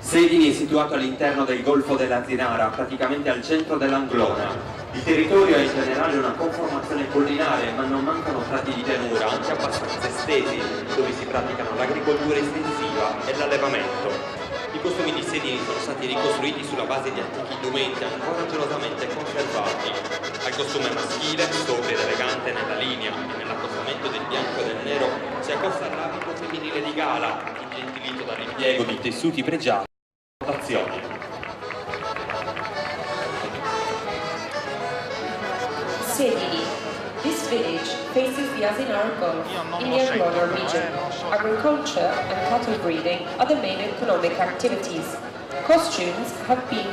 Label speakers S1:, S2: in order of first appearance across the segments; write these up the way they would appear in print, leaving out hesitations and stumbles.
S1: Sedini è situato all'interno del Golfo della Tirara, praticamente al centro dell'Anglona. Il territorio ha in generale una conformazione collinare, ma non mancano tratti di pianura, anche abbastanza estesi, dove si praticano l'agricoltura estensiva e l'allevamento. I costumi di sedini sono stati ricostruiti sulla base di antichi indumenti ancora gelosamente conservati. Al costume maschile, sobrio ed elegante nella linea e nell'accostamento del bianco e del nero, si accosta l'abito femminile di gala, ingentilito dall'impiego di tessuti pregiati e rotazioni.
S2: Sedini. This village faces the Asinara Gulf in the Anglona region. Agriculture and cattle breeding are the main economic activities. Costumes have been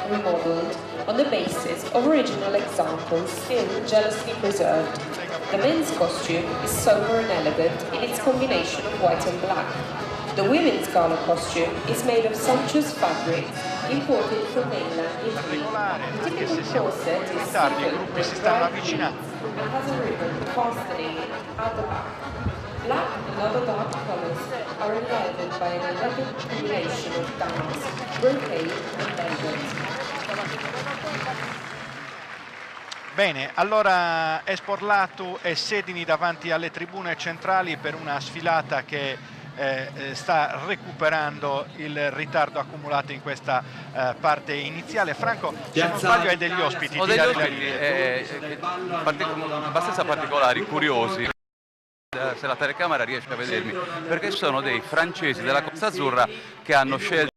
S2: remodeled on the basis of original examples still jealously preserved. The men's costume is sober and elegant in its combination of white and black. The women's gala costume is made of sumptuous fabrics imported from mainland Italy. The typical corset is simple with bright beads and has a ribbon fastening it at the back. Black and other dark colors are enlivened by an elegant combination of damask, brocade and velvet.
S3: Bene, allora Esporlatu e Sedini davanti alle tribune centrali per una sfilata che sta recuperando il ritardo accumulato in questa parte iniziale. Franco, se non sbaglio hai degli ospiti.
S4: Ho degli ospiti abbastanza particolari, curiosi, se la telecamera riesce a vedermi, perché sono dei francesi della Costa Azzurra che hanno scelto